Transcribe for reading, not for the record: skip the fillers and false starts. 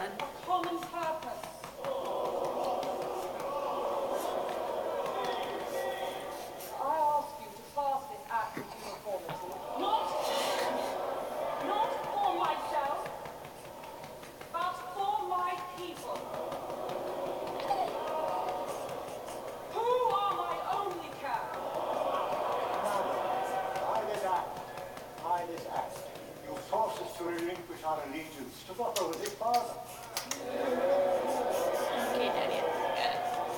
and a common purpose. I ask you to pass this act of uniformity, not for myself, but for my people, who are my only care. By this act, you force us to relinquish our allegiance to what was it, Father?